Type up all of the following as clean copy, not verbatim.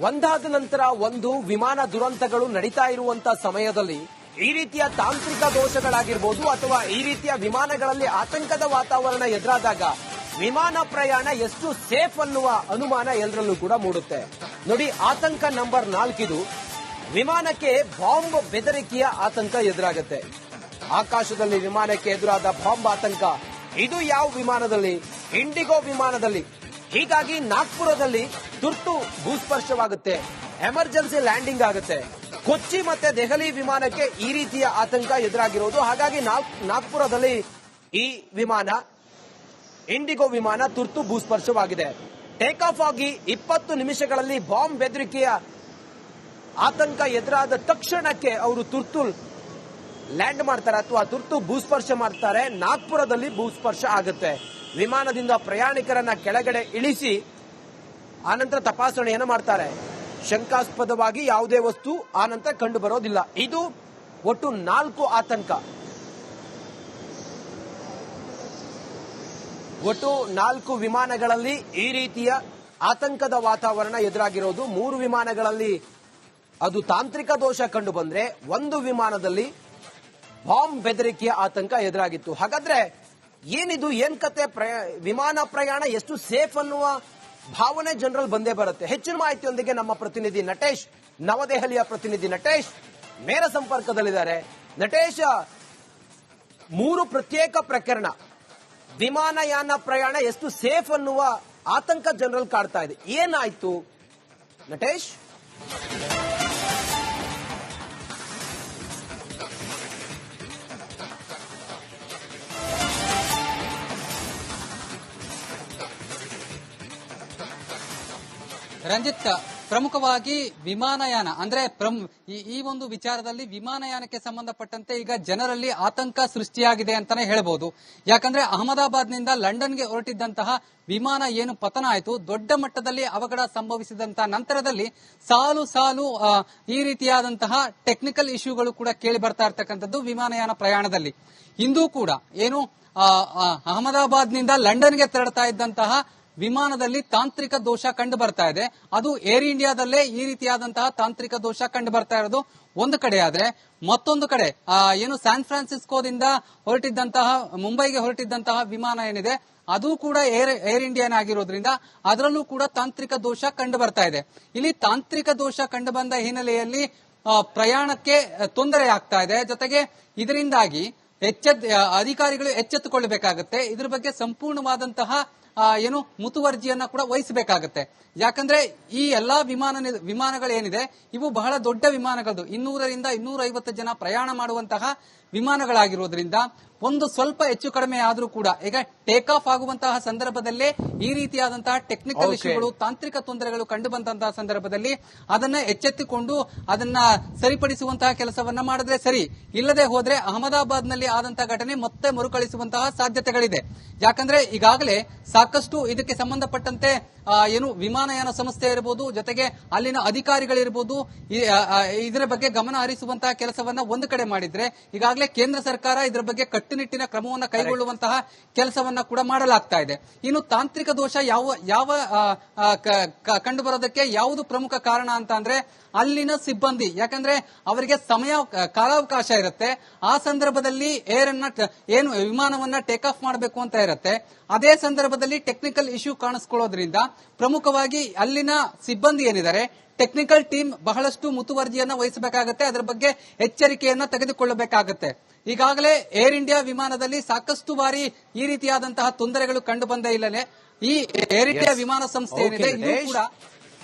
ಒಂದಾದ ನಂತರ ಒಂದು ವಿಮಾನ ದುರಂತಗಳು ನಡೀತಾ ಇರುವಂತ ಸಮಯದಲ್ಲಿ ಈ ರೀತಿಯ ತಾಂತ್ರಿಕ ದೋಷಗಳಾಗಿರ್ಬೋದು ಅಥವಾ ಈ ರೀತಿಯ ವಿಮಾನಗಳಲ್ಲಿ ಆತಂಕದ ವಾತಾವರಣ ಎದುರಾದಾಗ ವಿಮಾನ ಪ್ರಯಾಣ ಎಷ್ಟು ಸೇಫ್ ಅನ್ನುವ ಅನುಮಾನ ಎಲ್ಲರಲ್ಲೂ ಕೂಡ ಮೂಡುತ್ತೆ. ನೋಡಿ, ಆತಂಕ ನಂಬರ್ 4 ಇದು. ವಿಮಾನಕ್ಕೆ ಬಾಂಬ್ ಬೆದರಿಕೆಯ ಆತಂಕ ಎದುರಾಗುತ್ತೆ. ಆಕಾಶದಲ್ಲಿ ವಿಮಾನಕ್ಕೆ ಎದುರಾದ ಬಾಂಬ್ ಆತಂಕ. ಇದು ಯಾವ ವಿಮಾನದಲ್ಲಿ? ಇಂಡಿಗೋ ವಿಮಾನದಲ್ಲಿ. ಹೀಗಾಗಿ ನಾಗ್ಪುರದಲ್ಲಿ ತುರ್ತು ಭೂಸ್ಪರ್ಶವಾಗುತ್ತೆ, ಎಮರ್ಜೆನ್ಸಿ ಲ್ಯಾಂಡಿಂಗ್ ಆಗುತ್ತೆ. ಕೊಚ್ಚಿ ಮತ್ತೆ ದೆಹಲಿ ವಿಮಾನಕ್ಕೆ ಈ ರೀತಿಯ ಆತಂಕ ಎದುರಾಗಿರೋದು. ಹಾಗಾಗಿ ನಾಗ್ಪುರದಲ್ಲಿ ಈ ವಿಮಾನ ಇಂಡಿಗೋ ವಿಮಾನ ತುರ್ತು ಭೂಸ್ಪರ್ಶವಾಗಿದೆ. ಟೇಕ್ ಆಫ್ ಆಗಿ 20 ನಿಮಿಷಗಳಲ್ಲಿ ಬಾಂಬ್ ಬೆದರಿಕೆಯ ಆತಂಕ ಎದುರಾದ ತಕ್ಷಣಕ್ಕೆ ಅವರು ತುರ್ತು ಲ್ಯಾಂಡ್ ಮಾಡ್ತಾರೆ ಅಥವಾ ತುರ್ತು ಭೂಸ್ಪರ್ಶ ಮಾಡ್ತಾರೆ. ನಾಗ್ಪುರದಲ್ಲಿ ಭೂಸ್ಪರ್ಶ ಆಗುತ್ತೆ. ವಿಮಾನದಿಂದ ಪ್ರಯಾಣಿಕರನ್ನ ಕೆಳಗಡೆ ಇಳಿಸಿ ಆನಂತರ ತಪಾಸಣೆಯನ್ನು ಮಾಡ್ತಾರೆ. ಶಂಕಾಸ್ಪದವಾಗಿ ಯಾವುದೇ ವಸ್ತು ಆನಂತರ ಕಂಡು ಬರೋದಿಲ್ಲ. ಇದು ಒಟ್ಟು 4 ಆತಂಕ. ಒಟ್ಟು 4 ವಿಮಾನಗಳಲ್ಲಿ ಈ ರೀತಿಯ ಆತಂಕದ ವಾತಾವರಣ ಎದುರಾಗಿರೋದು. 3 ವಿಮಾನಗಳಲ್ಲಿ ಅದು ತಾಂತ್ರಿಕ ದೋಷ ಕಂಡು ಬಂದ್ರೆ, 1 ವಿಮಾನದಲ್ಲಿ ಬಾಂಬ್ ಬೆದರಿಕೆಯ ಆತಂಕ ಎದುರಾಗಿತ್ತು. ಹಾಗಾದ್ರೆ ಏನಿದು, ಏನ್ ಕತೆ? ವಿಮಾನ ಪ್ರಯಾಣ ಎಷ್ಟು ಸೇಫ್ ಅನ್ನುವ ಭಾವನೆ ಜನರಲ್ಲಿ ಬಂದೇ ಬರುತ್ತೆ. ಹೆಚ್ಚಿನ ಮಾಹಿತಿಯೊಂದಿಗೆ ನಮ್ಮ ಪ್ರತಿನಿಧಿ ನಟೇಶ್, ನವದೆಹಲಿಯ ಪ್ರತಿನಿಧಿ ನಟೇಶ್ ನೇರ ಸಂಪರ್ಕದಲ್ಲಿದ್ದಾರೆ. ನಟೇಶ್, 3 ಪ್ರತ್ಯೇಕ ಪ್ರಕರಣ, ವಿಮಾನಯಾನ ಪ್ರಯಾಣ ಎಷ್ಟು ಸೇಫ್ ಅನ್ನುವ ಆತಂಕ ಜನರಲ್ಲಿ ಕಾಡ್ತಾ ಇದೆ. ಏನಾಯ್ತು ನಟೇಶ್? ರಂಜಿತ್, ಪ್ರಮುಖವಾಗಿ ವಿಮಾನಯಾನ ಅಂದ್ರೆ ಈ ಒಂದು ವಿಚಾರದಲ್ಲಿ ವಿಮಾನಯಾನಕ್ಕೆ ಸಂಬಂಧಪಟ್ಟಂತೆ ಈಗ ಜನರಲ್ಲಿ ಆತಂಕ ಸೃಷ್ಟಿಯಾಗಿದೆ ಅಂತಾನೆ ಹೇಳಬಹುದು. ಯಾಕಂದ್ರೆ ಅಹಮದಾಬಾದ್ನಿಂದ ಲಂಡನ್ಗೆ ಹೊರಟಿದ್ದಂತಹ ವಿಮಾನ ಏನು ಪತನ ಆಯಿತು, ದೊಡ್ಡ ಮಟ್ಟದಲ್ಲಿ ಅವಘಡ ಸಂಭವಿಸಿದಂತಹ ನಂತರದಲ್ಲಿ ಸಾಲು ಈ ರೀತಿಯಾದಂತಹ ಟೆಕ್ನಿಕಲ್ ಇಶ್ಯೂಗಳು ಕೂಡ ಕೇಳಿ ಬರ್ತಾ ಇರ್ತಕ್ಕಂಥದ್ದು ವಿಮಾನಯಾನ ಪ್ರಯಾಣದಲ್ಲಿ. ಇಂದೂ ಕೂಡ ಏನು ಅಹಮದಾಬಾದ್ನಿಂದ ಲಂಡನ್ಗೆ ತೆರಳುತ್ತಾ ಇದ್ದಂತಹ ವಿಮಾನದಲ್ಲಿ ತಾಂತ್ರಿಕ ದೋಷ ಕಂಡು ಬರ್ತಾ ಇದೆ. ಅದು ಏರ್ ಇಂಡಿಯಾದಲ್ಲೇ ಈ ರೀತಿಯಾದಂತಹ ತಾಂತ್ರಿಕ ದೋಷ ಕಂಡು ಬರ್ತಾ ಇರೋದು ಒಂದು ಕಡೆ ಆದ್ರೆ, ಮತ್ತೊಂದು ಕಡೆ ಏನು ಸ್ಯಾನ್ ಫ್ರಾನ್ಸಿಸ್ಕೋದಿಂದ ಹೊರಟಿದ್ದಂತಹ ಮುಂಬೈಗೆ ಹೊರಟಿದ್ದಂತಹ ವಿಮಾನ ಏನಿದೆ ಅದು ಕೂಡ ಏರ್ ಇಂಡಿಯಾನೇ ಆಗಿರೋದ್ರಿಂದ ಅದರಲ್ಲೂ ಕೂಡ ತಾಂತ್ರಿಕ ದೋಷ ಕಂಡು ಬರ್ತಾ ಇದೆ. ಇಲ್ಲಿ ತಾಂತ್ರಿಕ ದೋಷ ಕಂಡು ಬಂದ ಹಿನ್ನೆಲೆಯಲ್ಲಿ ಪ್ರಯಾಣಕ್ಕೆ ತೊಂದರೆ ಆಗ್ತಾ ಇದೆ. ಜೊತೆಗೆ ಇದರಿಂದಾಗಿ ಅಧಿಕಾರಿಗಳು ಎಚ್ಚೆತ್ತುಕೊಳ್ಳಬೇಕಾಗುತ್ತೆ. ಇದ್ರ ಬಗ್ಗೆ ಸಂಪೂರ್ಣವಾದಂತಹ ಏನು ಮುತುವರ್ಜಿಯನ್ನ ಕೂಡ ವಹಿಸಬೇಕಾಗುತ್ತೆ. ಯಾಕಂದ್ರೆ ಈ ಎಲ್ಲಾ ವಿಮಾನಗಳೇನಿದೆ ಇವು ಬಹಳ ದೊಡ್ಡ ವಿಮಾನಗಳು, 200ರಿಂದ 250 ಜನ ಪ್ರಯಾಣ ಮಾಡುವಂತಹ ವಿಮಾನಗಳಾಗಿರೋದ್ರಿಂದ ಒಂದು ಸ್ವಲ್ಪ ಹೆಚ್ಚು ಕಡಿಮೆ ಆದ್ರೂ ಕೂಡ ಈಗ ಟೇಕ್ ಆಫ್ ಆಗುವಂತಹ ಸಂದರ್ಭದಲ್ಲೇ ಈ ರೀತಿಯಾದಂತಹ ಟೆಕ್ನಿಕಲ್ ಇಶ್ಯೂಗಳು, ತಾಂತ್ರಿಕ ತೊಂದರೆಗಳು ಕಂಡು ಬಂದಂತಹ ಸಂದರ್ಭದಲ್ಲಿ ಅದನ್ನ ಎಚ್ಚೆತ್ತುಕೊಂಡು ಅದನ್ನ ಸರಿಪಡಿಸುವಂತಹ ಕೆಲಸವನ್ನ ಮಾಡಿದ್ರೆ ಸರಿ. ಇಲ್ಲದೆ ಹೋದ್ರೆ ಅಹಮದಾಬಾದ್ ನಲ್ಲಿ ಆದಂತಹ ಘಟನೆ ಮತ್ತೆ ಮರುಕಳಿಸುವಂತಹ ಸಾಧ್ಯತೆಗಳಿದೆ. ಯಾಕಂದ್ರೆ ಈಗಾಗಲೇ ಸಾಕಷ್ಟು ಇದಕ್ಕೆ ಸಂಬಂಧಪಟ್ಟಂತೆ ಏನು ವಿಮಾನಯಾನ ಸಂಸ್ಥೆ ಇರಬಹುದು, ಜೊತೆಗೆ ಅಲ್ಲಿನ ಅಧಿಕಾರಿಗಳಿರ್ಬೋದು, ಇದರ ಬಗ್ಗೆ ಗಮನ ಹರಿಸುವಂತಹ ಕೆಲಸವನ್ನ ಒಂದು ಕಡೆ ಮಾಡಿದ್ರೆ ಈಗಾಗಲೇ ಕೇಂದ್ರ ಸರ್ಕಾರ ಇದರ ಬಗ್ಗೆ ಕಟ್ಟುನಿಟ್ಟಿನ ಕ್ರಮವನ್ನು ಕೈಗೊಳ್ಳುವಂತಹ ಕೆಲಸವನ್ನ ಕೂಡ ಮಾಡಲಾಗ್ತಾ ಇದೆ. ಇನ್ನು ತಾಂತ್ರಿಕ ದೋಷ ಯಾವ ಕಂಡು ಬರೋದಕ್ಕೆ ಯಾವುದು ಪ್ರಮುಖ ಕಾರಣ ಅಂತ ಅಂದ್ರೆ ಅಲ್ಲಿನ ಸಿಬ್ಬಂದಿ. ಯಾಕಂದ್ರೆ ಅವರಿಗೆ ಕಾಲಾವಕಾಶ ಇರುತ್ತೆ. ಆ ಸಂದರ್ಭದಲ್ಲಿ ಏನು ವಿಮಾನವನ್ನ ಟೇಕ್ ಆಫ್ ಮಾಡಬೇಕು ಅಂತ ಇರುತ್ತೆ. ಅದೇ ಸಂದರ್ಭದಲ್ಲಿ ಟೆಕ್ನಿಕಲ್ ಇಶ್ಯೂ ಕಾಣಿಸ್ಕೊಳ್ಳೋದ್ರಿಂದ ಪ್ರಮುಖವಾಗಿ ಅಲ್ಲಿನ ಸಿಬ್ಬಂದಿ ಏನಿದ್ದಾರೆ, ಟೆಕ್ನಿಕಲ್ ಟೀಮ್ ಬಹಳಷ್ಟು ಮುತುವರ್ಜಿಯನ್ನ ವಹಿಸಬೇಕಾಗುತ್ತೆ. ಅದರ ಬಗ್ಗೆ ಎಚ್ಚರಿಕೆಯನ್ನ ತೆಗೆದುಕೊಳ್ಳಬೇಕಾಗುತ್ತೆ. ಈಗಾಗಲೇ ಏರ್ ಇಂಡಿಯಾ ವಿಮಾನದಲ್ಲಿ ಸಾಕಷ್ಟು ಬಾರಿ ಈ ರೀತಿಯಾದಂತಹ ತೊಂದರೆಗಳು ಕಂಡು ಬಂದೇ ಇಲ್ಲನೆ ಈ ಏರ್ ಇಂಡಿಯಾ ವಿಮಾನ ಸಂಸ್ಥೆ ಏನಿದೆ ಇದು ಕೂಡ.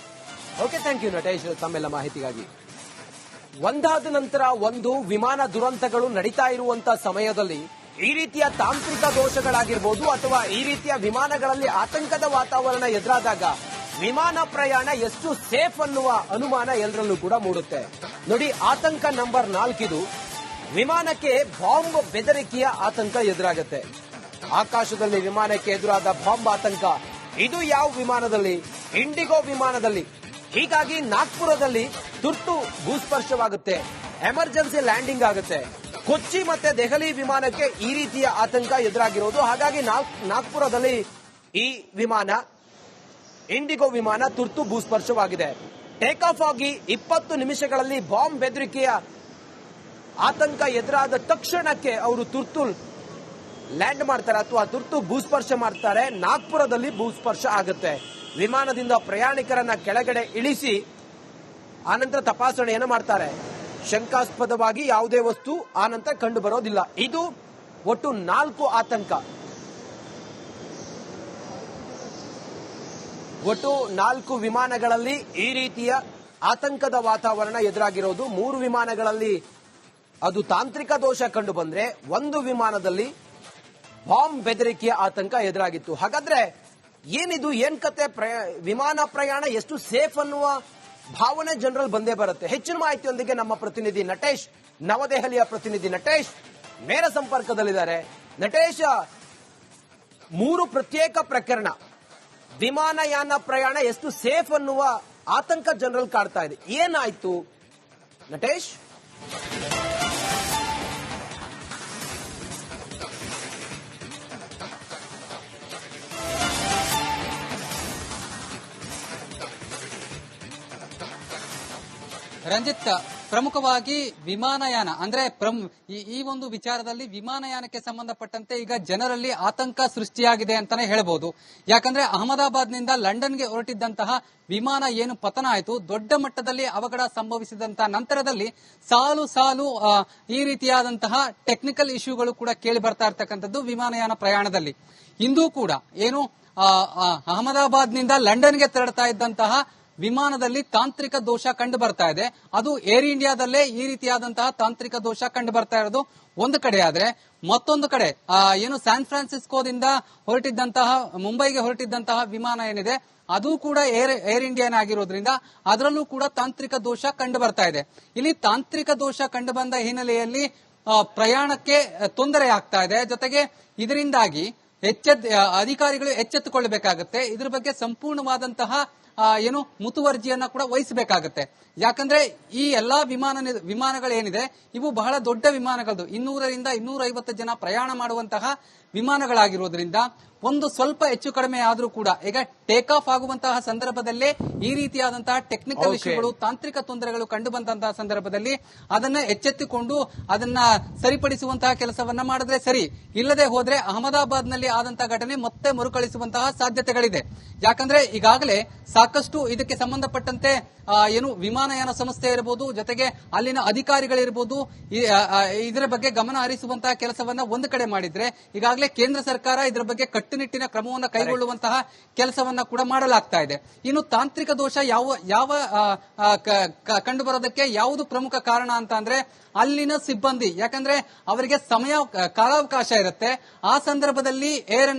ಓಕೆ, ಥ್ಯಾಂಕ್ ಯು ನಟೇಶ್ ತಮ್ಮೆಲ್ಲ ಮಾಹಿತಿಗಾಗಿ. ಒಂದಾದ ನಂತರ ಒಂದು ವಿಮಾನ ದುರಂತಗಳು ನಡೀತಾ ಇರುವಂತಹ ಸಮಯದಲ್ಲಿ ಈ ರೀತಿಯ ತಾಂತ್ರಿಕ ದೋಷಗಳಾಗಿರ್ಬೋದು ಅಥವಾ ಈ ರೀತಿಯ ವಿಮಾನಗಳಲ್ಲಿ ಆತಂಕದ ವಾತಾವರಣ ಎದುರಾದಾಗ ವಿಮಾನ ಪ್ರಯಾಣ ಎಷ್ಟು ಸೇಫ್ ಅನ್ನುವ ಅನುಮಾನ ಎಲ್ಲರಲ್ಲೂ ಕೂಡ ಮೂಡುತ್ತೆ. ನೋಡಿ, ಆತಂಕ ನಂಬರ್ 4 ಇದು. ವಿಮಾನಕ್ಕೆ ಬಾಂಬ್ ಬೆದರಿಕೆಯ ಆತಂಕ ಎದುರಾಗುತ್ತೆ. ಆಕಾಶದಲ್ಲಿ ವಿಮಾನಕ್ಕೆ ಎದುರಾದ ಬಾಂಬ್ ಆತಂಕ. ಇದು ಯಾವ ವಿಮಾನದಲ್ಲಿ? ಇಂಡಿಗೋ ವಿಮಾನದಲ್ಲಿ. ಹೀಗಾಗಿ ನಾಗ್ಪುರದಲ್ಲಿ ತುರ್ತು ಭೂಸ್ಪರ್ಶವಾಗುತ್ತೆ, ಎಮರ್ಜೆನ್ಸಿ ಲ್ಯಾಂಡಿಂಗ್ ಆಗುತ್ತೆ. ಕೊಚ್ಚಿ ಮತ್ತೆ ದೆಹಲಿ ವಿಮಾನಕ್ಕೆ ಈ ರೀತಿಯ ಆತಂಕ ಎದುರಾಗಿರೋದು. ಹಾಗಾಗಿ ನಾಗ್ಪುರದಲ್ಲಿ ಈ ವಿಮಾನ ಇಂಡಿಗೋ ವಿಮಾನ ತುರ್ತು ಭೂಸ್ಪರ್ಶವಾಗಿದೆ. ಟೇಕ್ ಆಫ್ ಆಗಿ 20 ನಿಮಿಷಗಳಲ್ಲಿ ಬಾಂಬ್ ಬೆದರಿಕೆಯ ಆತಂಕ ಎದುರಾದ ತಕ್ಷಣಕ್ಕೆ ಅವರು ತುರ್ತು ಲ್ಯಾಂಡ್ ಮಾಡ್ತಾರೆ ಅಥವಾ ತುರ್ತು ಭೂಸ್ಪರ್ಶ ಮಾಡ್ತಾರೆ. ನಾಗ್ಪುರದಲ್ಲಿ ಭೂಸ್ಪರ್ಶ ಆಗುತ್ತೆ. ವಿಮಾನದಿಂದ ಪ್ರಯಾಣಿಕರನ್ನ ಕೆಳಗಡೆ ಇಳಿಸಿ ಆನಂತರ ತಪಾಸಣೆಯನ್ನು ಮಾಡ್ತಾರೆ. ಶಂಕಾಸ್ಪದವಾಗಿ ಯಾವುದೇ ವಸ್ತು ಆನಂತರ ಕಂಡು ಬರೋದಿಲ್ಲ. ಇದು ಒಟ್ಟು 4 ಆತಂಕ. ಒಟ್ಟು 4 ವಿಮಾನಗಳಲ್ಲಿ ಈ ರೀತಿಯ ಆತಂಕದ ವಾತಾವರಣ ಎದುರಾಗಿರೋದು. 3 ವಿಮಾನಗಳಲ್ಲಿ ಅದು ತಾಂತ್ರಿಕ ದೋಷ ಕಂಡು ಬಂದ್ರೆ, 1 ವಿಮಾನದಲ್ಲಿ ಬಾಂಬ್ ಬೆದರಿಕೆಯ ಆತಂಕ ಎದುರಾಗಿತ್ತು. ಹಾಗಾದ್ರೆ ಏನಿದು, ಏನ್ ಕತೆ? ವಿಮಾನ ಪ್ರಯಾಣ ಎಷ್ಟು ಸೇಫ್ ಅನ್ನುವ ಭಾವನೆ ಜನರಲ್ಲಿ ಬಂದೇ ಬರುತ್ತೆ. ಹೆಚ್ಚಿನ ಮಾಹಿತಿಯೊಂದಿಗೆ ನಮ್ಮ ಪ್ರತಿನಿಧಿ ನಟೇಶ್, ನವದೆಹಲಿಯ ಪ್ರತಿನಿಧಿ ನಟೇಶ್ ನೇರ ಸಂಪರ್ಕದಲ್ಲಿದ್ದಾರೆ. ನಟೇಶ್, 3 ಪ್ರತ್ಯೇಕ ಪ್ರಕರಣ, ವಿಮಾನಯಾನ ಪ್ರಯಾಣ ಎಷ್ಟು ಸೇಫ್ ಅನ್ನುವ ಆತಂಕ ಜನರಲ್ಲಿ ಕಾಡ್ತಾ ಇದೆ. ಏನಾಯ್ತು ನಟೇಶ್? ರಂಜಿತ್, ಪ್ರಮುಖವಾಗಿ ವಿಮಾನಯಾನ ಅಂದ್ರೆ ಈ ಒಂದು ವಿಚಾರದಲ್ಲಿ ವಿಮಾನಯಾನಕ್ಕೆ ಸಂಬಂಧಪಟ್ಟಂತೆ ಈಗ ಜನರಲ್ಲಿ ಆತಂಕ ಸೃಷ್ಟಿಯಾಗಿದೆ ಅಂತಾನೆ ಹೇಳಬಹುದು. ಯಾಕಂದ್ರೆ ಅಹಮದಾಬಾದ್ನಿಂದ ಲಂಡನ್ಗೆ ಹೊರಟಿದ್ದಂತಹ ವಿಮಾನ ಏನು ಪತನ ಆಯಿತು, ದೊಡ್ಡ ಮಟ್ಟದಲ್ಲಿ ಅವಘಡ ಸಂಭವಿಸಿದಂತಹ ನಂತರದಲ್ಲಿ ಸಾಲು ಈ ರೀತಿಯಾದಂತಹ ಟೆಕ್ನಿಕಲ್ ಇಶ್ಯೂಗಳು ಕೂಡ ಕೇಳಿ ಬರ್ತಾ ಇರ್ತಕ್ಕಂಥದ್ದು ವಿಮಾನಯಾನ ಪ್ರಯಾಣದಲ್ಲಿ. ಇಂದೂ ಕೂಡ ಏನು ಅಹಮದಾಬಾದ್ನಿಂದ ಲಂಡನ್ಗೆ ತೆರಳುತ್ತಾ ಇದ್ದಂತಹ ವಿಮಾನದಲ್ಲಿ ತಾಂತ್ರಿಕ ದೋಷ ಕಂಡು ಬರ್ತಾ ಇದೆ. ಅದು ಏರ್ ಇಂಡಿಯಾದಲ್ಲೇ ಈ ರೀತಿಯಾದಂತಹ ತಾಂತ್ರಿಕ ದೋಷ ಕಂಡು ಬರ್ತಾ ಇರೋದು ಒಂದು ಕಡೆ ಆದ್ರೆ, ಮತ್ತೊಂದು ಕಡೆ ಏನು ಸ್ಯಾನ್ ಫ್ರಾನ್ಸಿಸ್ಕೋದಿಂದ ಹೊರಟಿದ್ದಂತಹ ಮುಂಬೈಗೆ ಹೊರಟಿದ್ದಂತಹ ವಿಮಾನ ಏನಿದೆ ಅದು ಕೂಡ ಏರ್ ಇಂಡಿಯಾನ ಆಗಿರೋದ್ರಿಂದ ಅದರಲ್ಲೂ ಕೂಡ ತಾಂತ್ರಿಕ ದೋಷ ಕಂಡು ಬರ್ತಾ ಇದೆ. ಇಲ್ಲಿ ತಾಂತ್ರಿಕ ದೋಷ ಕಂಡು ಬಂದ ಹಿನ್ನೆಲೆಯಲ್ಲಿ ಪ್ರಯಾಣಕ್ಕೆ ತೊಂದರೆ ಆಗ್ತಾ ಇದೆ. ಜೊತೆಗೆ ಇದರಿಂದಾಗಿ ಅಧಿಕಾರಿಗಳು ಎಚ್ಚೆತ್ತುಕೊಳ್ಳಬೇಕಾಗುತ್ತೆ. ಇದ್ರ ಬಗ್ಗೆ ಸಂಪೂರ್ಣವಾದಂತಹ ಏನು ಮುತುವರ್ಜಿಯನ್ನ ಕೂಡ ವಹಿಸಬೇಕಾಗುತ್ತೆ. ಯಾಕಂದ್ರೆ ಈ ಎಲ್ಲಾ ವಿಮಾನಗಳೇನಿದೆ ಇವು ಬಹಳ ದೊಡ್ಡ ವಿಮಾನಗಳದು, 200ರಿಂದ 250 ಜನ ಪ್ರಯಾಣ ಮಾಡುವಂತಹ ವಿಮಾನಗಳಾಗಿರೋದ್ರಿಂದ ಒಂದು ಸ್ವಲ್ಪ ಹೆಚ್ಚು ಕಡಿಮೆ ಆದ್ರೂ ಕೂಡ ಈಗ ಟೇಕ್ ಆಫ್ ಆಗುವಂತಹ ಸಂದರ್ಭದಲ್ಲೇ ಈ ರೀತಿಯಾದಂತಹ ಟೆಕ್ನಿಕಲ್ ಇಶ್ಯೂಗಳು, ತಾಂತ್ರಿಕ ತೊಂದರೆಗಳು ಕಂಡು ಬಂದಂತಹ ಸಂದರ್ಭದಲ್ಲಿ ಅದನ್ನ ಎಚ್ಚೆತ್ತುಕೊಂಡು ಅದನ್ನ ಸರಿಪಡಿಸುವಂತಹ ಕೆಲಸವನ್ನ ಮಾಡಿದ್ರೆ ಸರಿ. ಇಲ್ಲದೆ ಹೋದ್ರೆ ಅಹಮದಾಬಾದ್ ನಲ್ಲಿ ಆದಂತಹ ಘಟನೆ ಮತ್ತೆ ಮರುಕಳಿಸುವಂತಹ ಸಾಧ್ಯತೆಗಳಿದೆ. ಯಾಕಂದ್ರೆ ಈಗಾಗಲೇ ಸಾಕಷ್ಟು ಇದಕ್ಕೆ ಸಂಬಂಧಪಟ್ಟಂತೆ ಏನು ವಿಮಾನಯಾನ ಸಂಸ್ಥೆ ಇರಬಹುದು, ಜೊತೆಗೆ ಅಲ್ಲಿನ ಅಧಿಕಾರಿಗಳಿರಬಹುದು, ಇದರ ಬಗ್ಗೆ ಗಮನ ಹರಿಸುವಂತಹ ಕೆಲಸವನ್ನ ಒಂದು ಕಡೆ ಮಾಡಿದ್ರೆ, ಈಗಾಗಲೇ ಕೇಂದ್ರ ಸರ್ಕಾರ ಇದರ ಬಗ್ಗೆ ಕಟ್ಟುನಿಟ್ಟಿನ ಕ್ರಮವನ್ನು ಕೈಗೊಳ್ಳುವಂತಹ ಕೆಲಸವನ್ನ ಕೂಡ ಮಾಡಲಾಗ್ತಾ ಇದೆ. ಇನ್ನು ತಾಂತ್ರಿಕ ದೋಷ ಯಾವ ಕಂಡು ಬರೋದಕ್ಕೆ ಯಾವುದು ಪ್ರಮುಖ ಕಾರಣ ಅಂತ ಅಂದ್ರೆ ಅಲ್ಲಿನ ಸಿಬ್ಬಂದಿ. ಯಾಕಂದ್ರೆ ಅವರಿಗೆ ಕಾಲಾವಕಾಶ ಇರುತ್ತೆ. ಆ ಸಂದರ್ಭದಲ್ಲಿ ಏರ್